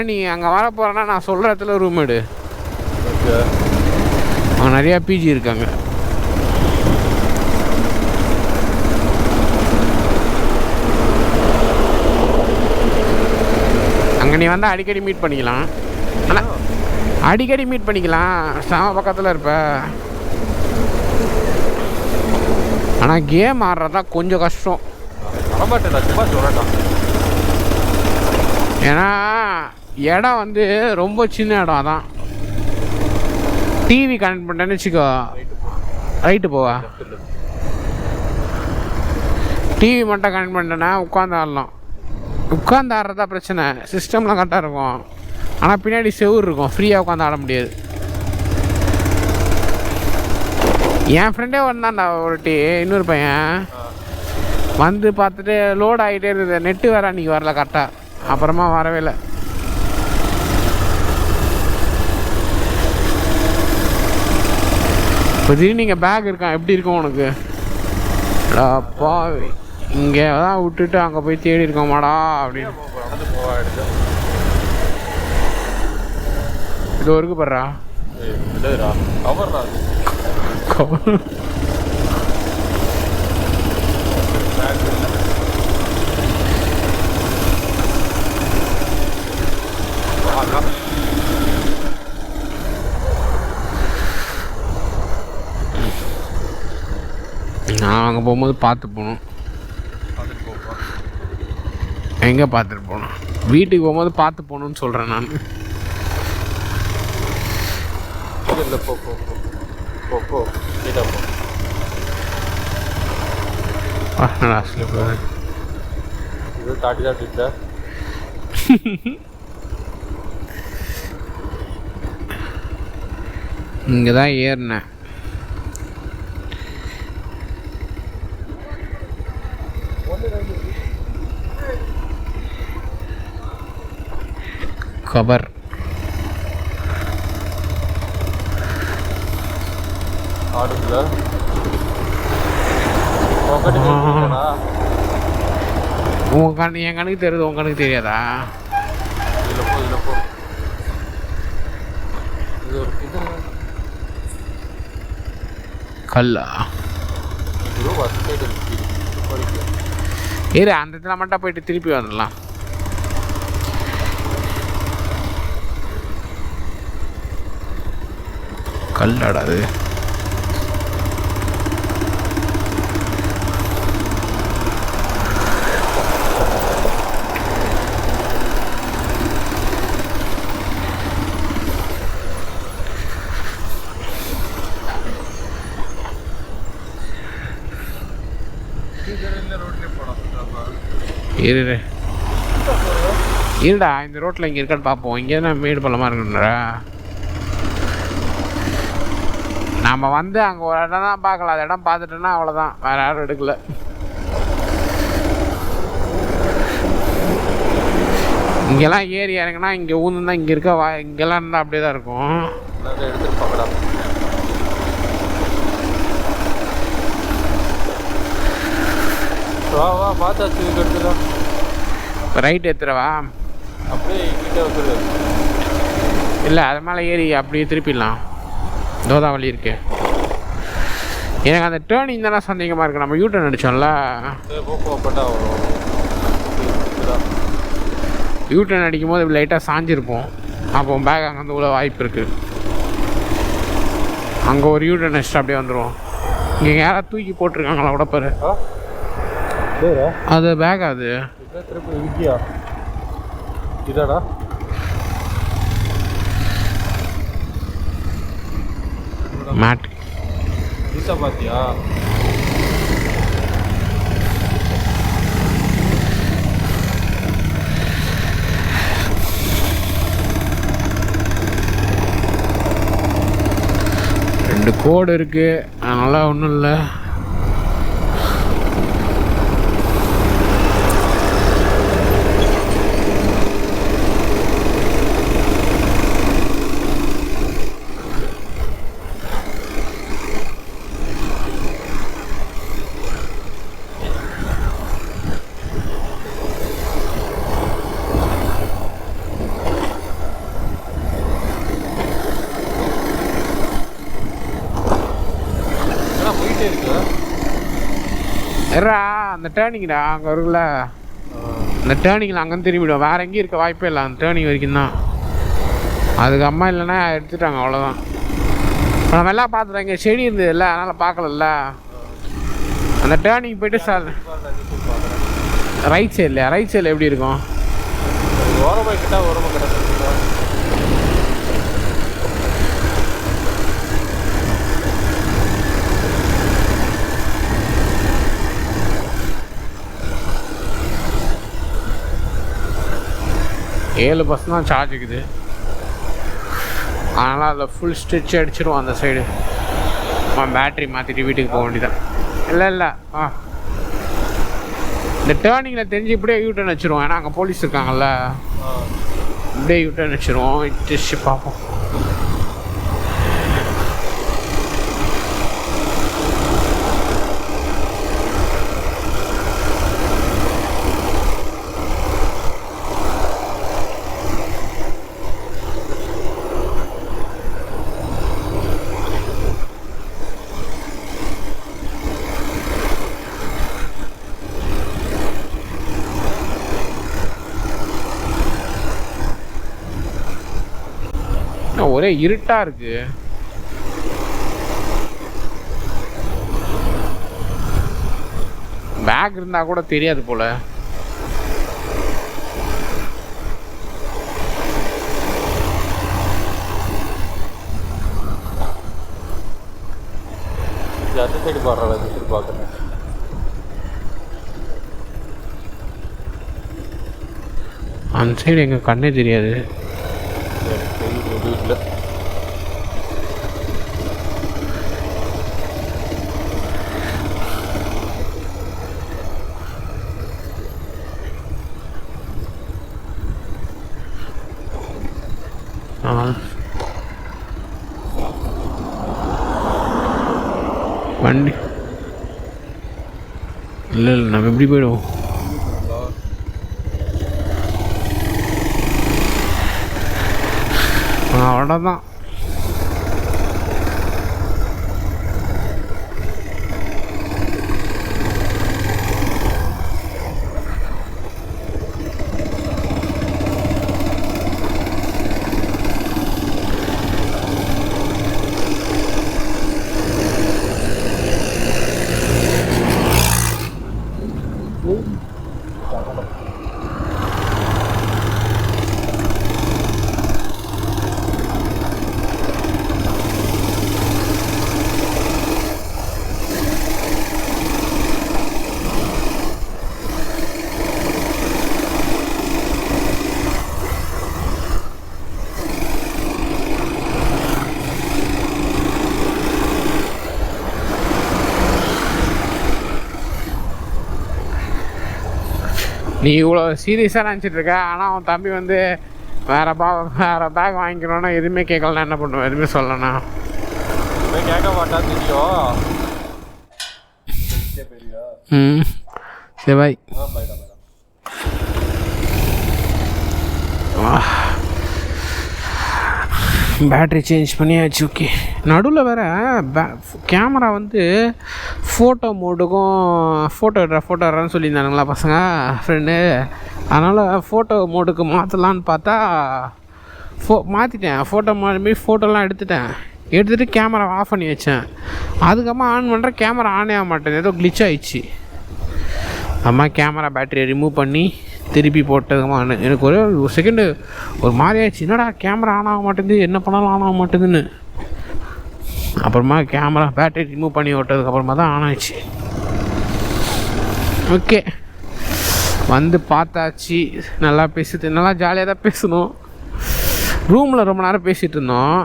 ஆனால் நீ அங்கே வர போகிறேன்னா நான் சொல்கிற இடத்துல ரூம் எடு. ஓகே. அங்கே நிறையா பிஜி இருக்காங்க. அங்கே நீ வந்து அடிக்கடி மீட் பண்ணிக்கலாம். ஆனால் அடிக்கடி மீட் பண்ணிக்கலாம், செம பக்கத்தில் இருப்ப. ஆனால் கேம் ஆடுறது தான் கொஞ்சம் கஷ்டம். வரமாட்டேன், சும்மா சொல்லட்டான். ஏன்னா இடம் வந்து ரொம்ப சின்ன இடம். அதான் டிவி கனெக்ட் பண்ணிட்டேன்னு வச்சுக்கோ, ரைட்டு போவா. டிவி மட்டும் கனெக்ட் பண்ணிட்டேன்னா உட்காந்து ஆடலாம். உட்காந்து ஆடுறதா பிரச்சனை, சிஸ்டம்லாம் கரெக்டாக இருக்கும். ஆனால் பின்னாடி செவுர் இருக்கும், ஃப்ரீயாக உட்காந்து ஆட முடியாது. என் ஃப்ரெண்டே வந்தான்டா ஒரு இன்னொரு பையன் வந்து பார்த்துட்டு லோட் ஆகிட்டே இருக்குது. நெட்டு வேறு அன்றைக்கி வரல கரெக்டாக, அப்புறமா வரவே இல்லை. இப்போ திடீர்னு நீங்கள் பேக் இருக்கான், எப்படி இருக்கும் உனக்கு? அப்பா இங்கே தான் விட்டுட்டு அங்கே போய் தேடி இருக்கோமாடா அப்படின்னு. இது ஒருக்கு படுறா நான் அங்கே போகும்போது பார்த்து போகணும். எங்கே பார்த்துட்டு போகணும்? வீட்டுக்கு போகும்போது பார்த்து போகணுன்னு சொல்கிறேன் நான். இங்கே தான் ஏறினேன். खबर என் கணக்கு தெரியுது, உன் கணக்கு தெரியாதா? கல்லா ஏறு, அந்த இடத்துல மட்டும் போயிட்டு திருப்பி வந்துடலாம். கல்லாடாது. இருடா, இந்த ரோட்டில் இங்கே இருக்கான்னு பார்ப்போம். இங்கே தான் மேடு பள்ளமாக இருக்குன்றா. நம்ம வந்து அங்கே ஒரு இடம் தான் பார்க்கலாம். அந்த இடம் பார்த்துட்டோன்னா அவ்வளோதான், வேறு யாரும் எடுக்கல. இங்கெல்லாம் ஏறி இறங்கினா இங்கே ஊந்துதான் இங்கே இருக்க இங்கெல்லாம் இருந்தால் அப்படியே தான் இருக்கும். ரைட் எடுத்துறவா? அப்படியே இல்லை, அது மேலே ஏறி அப்படியே திருப்பிடலாம். தோதா வழி இருக்கு. எனக்கு அந்த டேர்னிங் தானே சந்தேகமாக இருக்குது. நம்ம யூட்டர்ன் அடித்தோம்ல, யூட்டர்ன் அடிக்கும் போது இப்படி லைட்டாக சாஞ்சிருப்போம். அப்போ பேக் அங்கே வந்து உள்ள வாய்ப்பு இருக்குது. அங்கே ஒரு யூட்டர்ன் அடிச்சுட்டு அப்படியே வந்துடுவோம். இங்கே யாராவது தூக்கி போட்டிருக்காங்களா கூட பாரு. அது பேக், அது இதாடா மேட் பாத்தியா? ரெண்டு கோடு இருக்கு, அதனால ஒன்றும் இல்லை. எறா அந்த டேர்னிங்டா அங்கே இருக்குல்ல, அந்த டேர்னிங்கில் அங்கேருந்து திரும்பிவிடும். வேறு எங்கேயும் இருக்க வாய்ப்பே இல்லை, அந்த டேர்னிங் வரைக்கும் தான். அதுக்கு அம்மா இல்லைன்னா எடுத்துட்டாங்க, அவ்வளோதான். இப்போ நம்ம எல்லாம் பார்த்துட்டோம், இங்கே செடி இருந்ததுல்ல, அதனால் பார்க்கலல்ல. அந்த டேர்னிங் போய்ட்டு சார் ரைட் சைட்லையா? ரைட் சைடில் எப்படி இருக்கும்? ஓரமாக கிட்டா ஓரமாக கிட்ட 7% தான் சார்ஜ் இருக்குது. அதனால் அதில் ஃபுல் ஸ்டிச் அடிச்சிடுவோம் அந்த சைடு. பேட்ரி மாற்றிட்டு வீட்டுக்கு போக வேண்டியதான். இல்லை இந்த டேர்னிங்கில் தெரிஞ்சு இப்படியே யூட்டர்ன் வச்சுருவோம். ஏன்னா அங்கே போலீஸ் இருக்காங்கல்ல, இப்படியே யூட்டர்ன் வச்சுருவோம். ஜஸ்ட் பார்ப்போம். ஒரே இருட்டா இருக்கு. பேக் இருந்தா கூட தெரியாது போல. அந்த சைடு பார்க்குறேன். அந்த சைடு எங்க கண்ணே தெரியாது. வீட்டில் வண்டி இல்லை நம்ம எப்படி போயிடுவோம்? அவ்வளோதான். நீ இவ்வளோ சீரியஸாக நினச்சிட்டு இருக்க. ஆனால் அவன் தம்பி வந்து வேறு பேக் வாங்கிக்கணுன்னா எதுவுமே கேட்கலன்னா என்ன பண்ணுவேன்? எதுவுமே சொல்லணா கேட்க மாட்டான் தெரியும். சரி பாய். பேட்ரி சேஞ்ச் பண்ணியாச்சு. ஓகே. நடுவில் வேறு கேமரா வந்து ஃபோட்டோ மோடுக்கும் ஃபோட்டோ எடுறான்னு சொல்லியிருந்தானுங்களா பசங்க ஃப்ரெண்டு. அதனால் ஃபோட்டோ மோடுக்கு மாற்றலான்னு பார்த்தா மாற்றிட்டேன். ஃபோட்டோ மாறி ஃபோட்டோலாம் எடுத்துகிட்டு கேமரா ஆஃப் பண்ணி வச்சேன். அதுக்கப்புறம் ஆன் பண்ணுற கேமரா ஆனே ஆக மாட்டேன், ஏதோ க்ளிச் ஆகிடுச்சு. அம்மா கேமரா பேட்டரியை ரிமூவ் பண்ணி திருப்பி போட்டதுமா எனக்கு ஒரே ஒரு செகண்டு ஒரு மாதிரி ஆயிடுச்சு. என்னடா கேமரா ஆன் ஆக மாட்டேங்குது, என்ன பண்ணாலும் ஆன் ஆக மாட்டேங்குதுன்னு. அப்புறமா கேமரா பேட்டரி ரிமூவ் பண்ணி விட்டதுக்கப்புறமா தான் ஆன் ஆயிடுச்சு. ஓகே, வந்து பார்த்தாச்சு. நல்லா நல்லா ஜாலியாக தான் பேசணும். ரூமில் ரொம்ப நேரம் பேசிகிட்டு இருந்தோம்.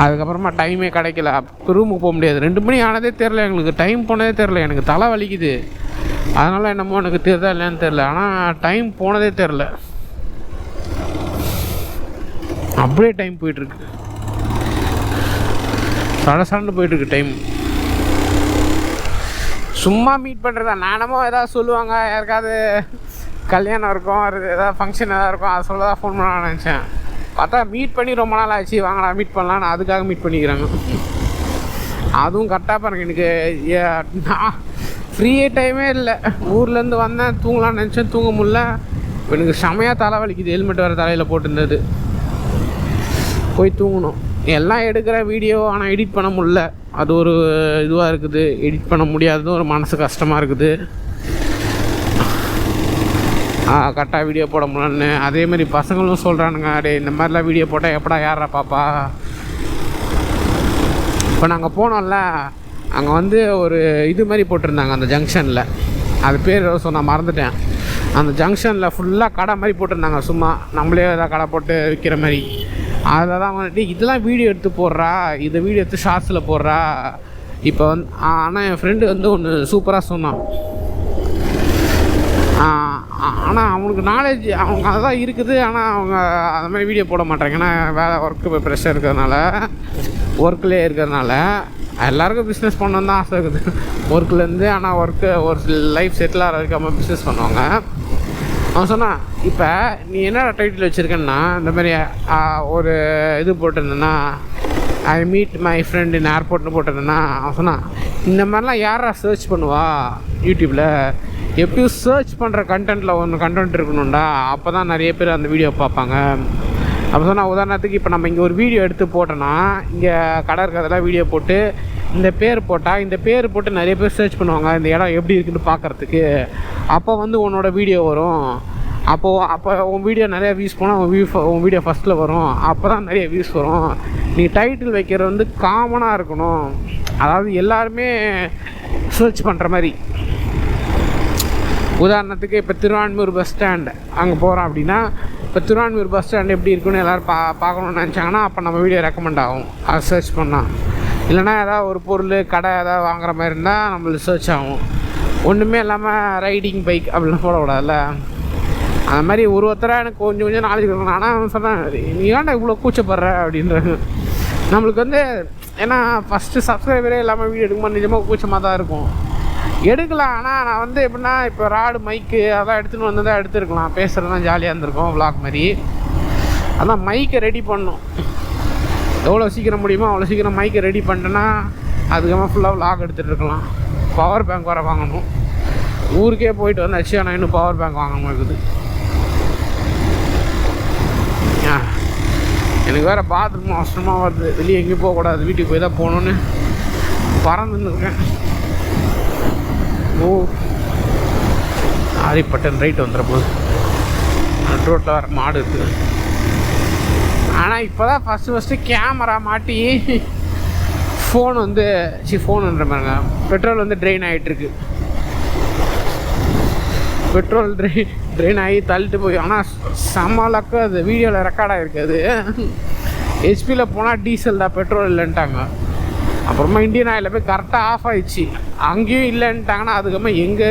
அதுக்கப்புறமா டைமே கிடைக்கல. அப்போ ரூமுக்கு போக முடியாது. 2 மணி ஆனதே தெரில எங்களுக்கு, டைம் போனதே தெரில. எனக்கு தலை வலிக்குது, அதனால் என்னமோ எனக்கு தெரிதா இல்லைன்னு தெரில. ஆனால் டைம் போனதே தெரில, அப்படியே டைம் போயிட்டுருக்கு. சடசடன்னு போயிட்டுருக்கு டைம். சும்மா மீட் பண்ணுறதா. நானமோ எதாவது சொல்லுவாங்க, யாருக்காவது கல்யாணம் இருக்கும், ஏதாவது ஃபங்க்ஷன் எதாவது இருக்கும், அதை சொல்ல தான் ஃபோன் பண்ண நினச்சேன். பார்த்தா மீட் பண்ணி ரொம்ப நாள் ஆச்சு. வாங்கடா மீட் பண்ணலான்னு அதுக்காக மீட் பண்ணிக்கிறாங்க. அதுவும் கரெக்டாக பாருங்க. எனக்கு நான் ஃப்ரீயே டைமே இல்லை. ஊர்லேருந்து வந்தேன், தூங்கலாம்னு நினச்சேன், தூங்க முடியல. எனக்கு செமையாக தலை வலிக்குது. ஹெல்மெட் வேறு தலையில் போட்டிருந்தது. போய் தூங்கணும். எல்லாம் எடுக்கிற வீடியோ, ஆனால் எடிட் பண்ண முடியல. அது ஒரு இதுவாக இருக்குது. எடிட் பண்ண முடியாதது ஒரு மனசு கஷ்டமாக இருக்குது. கரெக்டாக வீடியோ போட முடியலன்னு. அதேமாதிரி பசங்களும் சொல்கிறானுங்க, அடே இந்த மாதிரிலாம் வீடியோ போட்டால் எப்படா யாரா பாப்பா. இப்போ நாங்கள் போனோம்ல, அங்கே வந்து ஒரு இது மாதிரி போட்டிருந்தாங்க அந்த ஜங்ஷனில். அது பேர் நான் மறந்துட்டேன். அந்த ஜங்ஷனில் ஃபுல்லாக கடை மாதிரி போட்டிருந்தாங்க. சும்மா நம்மளே ஏதாவது கடை போட்டு விற்கிற மாதிரி. அதில் தான் வந்துட்டு இதெல்லாம் வீடியோ எடுத்து போடுறா, இதை வீடியோ எடுத்து ஷார்ட்ஸில் போடுறா. இப்போ வந்து ஆனால் என் ஃப்ரெண்டு வந்து ஒன்று சூப்பராக சொன்னான். ஆனால் அவனுக்கு நாலேஜ் அவங்க அதுதான் இருக்குது. ஆனால் அவங்க அது மாதிரி வீடியோ போட மாட்டாங்க. ஏன்னா வேலை ஒர்க்கு ப்ரெஷர் இருக்கிறதுனால, ஒர்க்லேயே இருக்கிறதுனால. எல்லாருக்கும் பிஸ்னஸ் பண்ணணுன்னு தான் ஆசை இருக்குது ஒர்க்லேருந்து. ஆனால் ஒர்க்கு ஒரு லைஃப் செட்டில் ஆகிற வரைக்கும் பிஸ்னஸ் பண்ணுவாங்க. அவன் சொன்னான், இப்போ நீ என்ன டைட்டில் வச்சுருக்கேன்னா, இந்த மாதிரி ஒரு இது போட்டிருந்தேன்னா, I meet my friend in ஏர்போர்ட்னு போட்டிருந்தேன்னா, அவன் சொன்னான், இந்த மாதிரிலாம் யாரா சர்ச் பண்ணுவா யூடியூப்பில்? எப்படியும் சர்ச் பண்ணுற கண்டென்ட்டில் ஒன்று கண்டென்ட் இருக்கணும்டா, அப்போ தான் நிறைய பேர் அந்த வீடியோ பார்ப்பாங்க. அப்போ சொன்னால் உதாரணத்துக்கு இப்போ நம்ம இங்கே ஒரு வீடியோ எடுத்து போட்டோன்னா, இங்கே கடை இருக்கிறதெல்லாம் வீடியோ போட்டு இந்த பேர் போட்டால், இந்த பேர் போட்டு நிறைய பேர் சர்ச் பண்ணுவாங்க இந்த இடம் எப்படி இருக்குன்னு பார்க்குறதுக்கு. அப்போ வந்து உன்னோட வீடியோ வரும். அப்போ உன் வீடியோ நிறையா வியூஸ் போனால் உன் வீடியோ ஃபஸ்ட்டில் வரும். அப்போ தான் நிறைய வியூஸ் வரும். நீ டைட்டில் வைக்கிறது வந்து காமனாக இருக்கணும். அதாவது எல்லாருமே சர்ச் பண்ணுற மாதிரி. உதாரணத்துக்கு இப்போ திருவான்மியூர் பஸ் ஸ்டாண்டு அங்கே போகிறோம் அப்படின்னா, இப்போ திருவான்மியூர் பஸ் ஸ்டாண்டு எப்படி இருக்குன்னு எல்லோரும் பார்க்கணுன்னு நினச்சாங்கன்னா, அப்போ நம்ம வீடியோ ரெக்கமெண்ட் ஆகும் அதை சர்ச் பண்ணால். இல்லைனா ஏதாவது ஒரு பொருள் கடை ஏதாவது வாங்குற மாதிரி இருந்தால் நம்மளுக்கு சர்ச் ஆகும். ஒன்றுமே இல்லாமல் ரைடிங் பைக் அப்படிலாம் போடக்கூடாதுல்ல. அந்த மாதிரி ஒருத்தராக எனக்கு கொஞ்சம் கொஞ்சம் நாலேஜ் இருக்கணும். ஆனால் அவன் சொன்னேன், நீ ஏன்டா இவ்வளோ கூச்சப்படுற அப்படின்றாங்க. நம்மளுக்கு வந்து ஏன்னா ஃபஸ்ட்டு சப்ஸ்கிரைபரே இல்லாமல் வீடியோ எடுக்கும்போது நிஜமாக கூச்சமாக தான் இருக்கும். எடுக்கலாம். ஆனால் நான் வந்து எப்படின்னா, இப்போ ராடு மைக்கு அதெல்லாம் எடுத்துன்னு வந்து தான் எடுத்துருக்கலாம். பேசுகிறது தான் ஜாலியாக இருந்திருக்கும் விளாக் மாதிரி. அதான் மைக்கை ரெடி பண்ணணும். எவ்வளோ சீக்கிரம் முடியுமோ அவ்வளோ சீக்கிரம் மைக்கை ரெடி பண்ணிட்டேன்னா அதுக்கப்புறம் ஃபுல்லாக விளாக் எடுத்துகிட்டு இருக்கலாம். பவர் பேங்க் வர வாங்கணும். ஊருக்கே போயிட்டு வந்தாச்சு, ஆனால் இன்னும் பவர் பேங்க் வாங்கணும் இருக்குது. எனக்கு வேறு பாத்ரூம் அவசரமாக வருது. வெளியே எங்கேயும் போகக்கூடாது, வீட்டுக்கு போய் தான் போகணுன்னு பறந்துருக்கேன். ஓ ஆரிப்பட்டன் ரைட் வந்துடுற போது ரோட்டில் வர மாடு இருக்குது. ஆனால் இப்போ தான் ஃபஸ்ட்டு கேமரா மாட்டி ஃபோன் வந்து ஃபோனுன்ற மாதிரிங்க பெட்ரோல் வந்து ட்ரெயின் ஆகிட்டுருக்கு. பெட்ரோல் ட்ரெயின் ஆகி தள்ளிட்டு போய், ஆனால் செம்மலக்கு அது வீடியோவில் ரெக்கார்ட் ஆகிருக்காது. ஹெச்பியில் போனால் டீசல் தான், பெட்ரோல் இல்லைன்ட்டாங்க. அப்புறமா இந்தியன் ஆயிலில் போய் கரெக்டாக ஆஃப் ஆகிடுச்சு. அங்கேயும் இல்லைன்ட்டாங்கன்னா அதுக்கப்புறம் எங்கே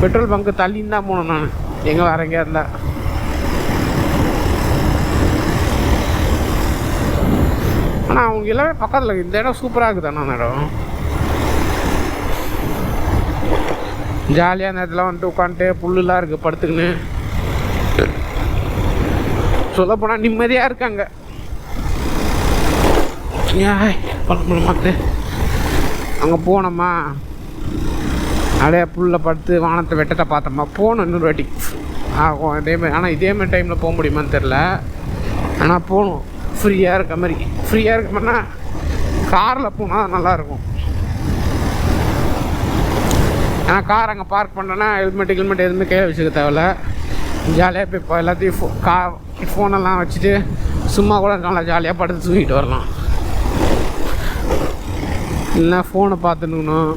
பெட்ரோல் பங்க்கு தள்ளின்னு தான் போகணும். நான் எங்கே வேறு எங்கேயா இருந்தால் ஆனால் அவங்க எல்லாமே பக்கத்தில் இந்த இடம் சூப்பராக இருக்குது. அந்த இடம் ஜாலியாக அந்த இடத்துல வந்துட்டு உட்காந்துட்டு புல்லுலாம் இருக்குது படுத்துக்கின்னு. சொல்லப்போனால் நிம்மதியாக இருக்காங்க. பார்த்து அங்கே போனோம்மா, அப்படியே புல்லில் படுத்து வானத்தை வெட்டத்தை பார்த்தோம்மா. போகணும் இன்னொரு வாட்டி ஆகும் இதேமாதிரி. ஆனால் இதேமாதிரி டைமில் போக முடியுமான்னு தெரில. ஆனால் போகணும் ஃப்ரீயாக இருக்க மாதிரி. ஃப்ரீயாக இருக்க மாதிரினா காரில் போனால் நல்லாயிருக்கும். ஏன்னா கார் அங்கே பார்க் பண்ணோன்னா ஹெல்மெட் எதுவுமே கையில் வச்சுக்க தேவையில்ல. ஜாலியாக போய் இப்போ எல்லாத்தையும் ஃபோனெல்லாம் வச்சுட்டு சும்மா கூட நல்லா ஜாலியாக படுத்து தூங்கிட்டு வரலாம். இல்லைனா ஃபோனை பார்த்துக்கணும்,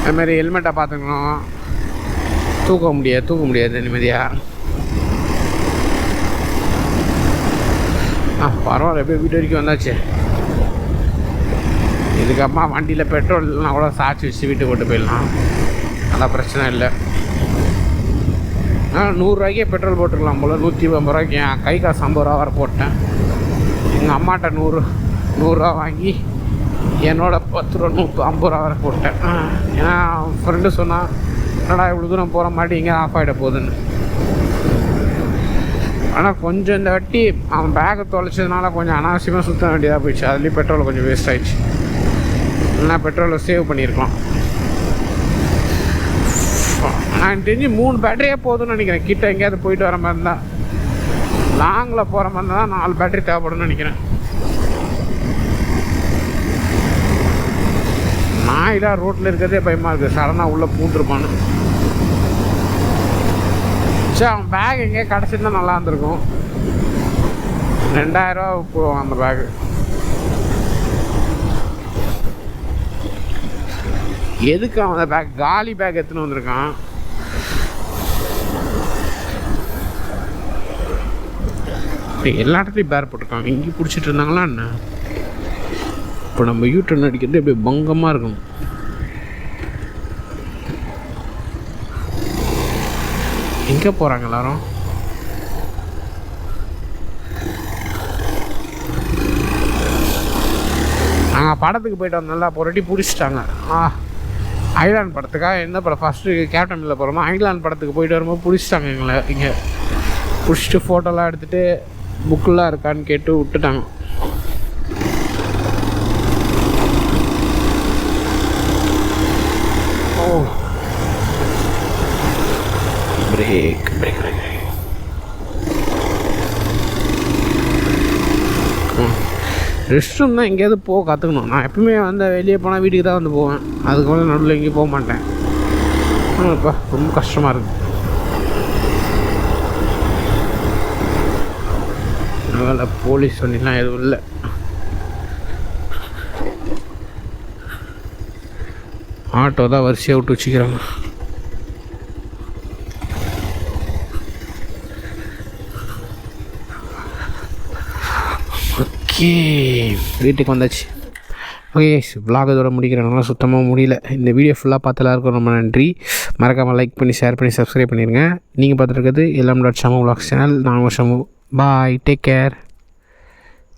அதுமாதிரி ஹெல்மெட்டை பார்த்துக்கணும். தூக்க முடியாது நிம்மதியாக. பரவாயில்ல, எப்படியோ வீட்டு வரைக்கும் வந்தாச்சு. இதுக்கப்புறமா வண்டியில் பெட்ரோல் இல்லைனா கூட சாய்ச்சி வச்சு வீட்டுக்கு கொண்டு போயிடலாம். அதான் பிரச்சனை இல்லை. 100 ரூபாய்க்கே பெட்ரோல் போட்டுக்கலாம் போல். 150 ரூபாய்க்கு என் கை காசு 50 ரூபா வர போட்டேன். எங்கள் அம்மாட்ட 100 ரூபா வாங்கி என்னோட 10 ரூபா 50 ரூபா வர போட்டேன். ஏன்னா ஃப்ரெண்டு சொன்னால், என்னடா இவ்வளோ தூரம் போகிற மாட்டி இங்கே ஆஃப் ஆகிட போகுதுன்னு. ஆனால் கொஞ்சம் இந்த வாட்டி அவன் பேக்கை தொலைச்சதுனால கொஞ்சம் அனாவசியமாக சுற்ற வேண்டியதாக போயிடுச்சு. அதுலேயும் பெட்ரோல் கொஞ்சம் வேஸ்ட் ஆகிடுச்சு. இல்லைனா பெட்ரோலை சேவ் பண்ணியிருக்கலாம். நான் தெரிஞ்சு 3 பேட்டரியே போதும்னு நினைக்கிறேன். கிட்ட எங்கேயாவது போயிட்டு வர மாதிரி இருந்தால், லாங்கில் போகிற மாதிரி இருந்தால் 4 பேட்டரி தேவைப்படும்னு நினைக்கிறேன். நாய்தான் ரோட்டில் இருக்கிறதே பயமாக இருக்குது, சடனாக உள்ளே பூந்துருப்பான்னு. சரி, அவன் பேக் எங்கேயா கிடச்சிருந்தா நல்லா இருந்திருக்கும். 2000 ரூபா போடுவான் அந்த பேக்கு. எதுக்கு அவன் அந்த பேக், காலி பேக் எடுத்துன்னு வந்திருக்கான். எல்லா இடத்துலையும் பேர் போட்டிருக்காங்க. இங்கேயும் பிடிச்சிட்டு இருந்தாங்களா என்ன? இப்போ நம்ம யூட்டன் அடிக்கிறது அப்படியே பங்கமாக இருக்கும். எங்கே போகிறாங்க எல்லாரும்? நாங்கள் படத்துக்கு போயிட்டு வந்தோம்ல, அப்போ ரெடி பிடிச்சிட்டாங்க. ஐலாண்ட் படத்துக்காக என்ன படம் ஃபஸ்ட்டு கேப்டன் மில்ல போகிறோமோ, ஐலாண்ட் படத்துக்கு போயிட்டு வரும்போது பிடிச்சிட்டாங்க எங்களை. இங்கே பிடிச்சிட்டு ஃபோட்டோலாம் எடுத்துகிட்டு புக்கெலாம் இருக்கான்னு கேட்டு விட்டுட்டாங்க. Oh, break break break. Rest room தான் எங்கேயாவது போக கற்றுக்கணும். நான் எப்பவுமே வந்து வெளியே போனால் வீட்டுக்கு தான் வந்து போவேன். அதுக்கு மேலே நடுவில் எங்கேயும் போக மாட்டேன். இப்போ ரொம்ப கஷ்டமாக இருக்குது. அதனால் போலீஸ் வண்டிலாம் எதுவும் இல்லை. ஆட்டோ தான் வரிசையாக விட்டு வச்சுக்கிறாங்க. ஓகே, வீட்டுக்கு வந்தாச்சு. ஓகே, vlog இதோட முடிக்கிறனால சுத்தமாக முடியல. இந்த வீடியோ ஃபுல்லாக பார்த்து எல்லாருக்கும் ரொம்ப நன்றி. மறக்காமல் லைக் பண்ணி, ஷேர் பண்ணி, சப்ஸ்கிரைப் பண்ணிடுங்க. நீங்கள் பார்த்துட்டு இருக்கிறது எல்லாம்.ஷமு vlogs சேனல். நான் ஷமு. பாய், டேக் கேர்.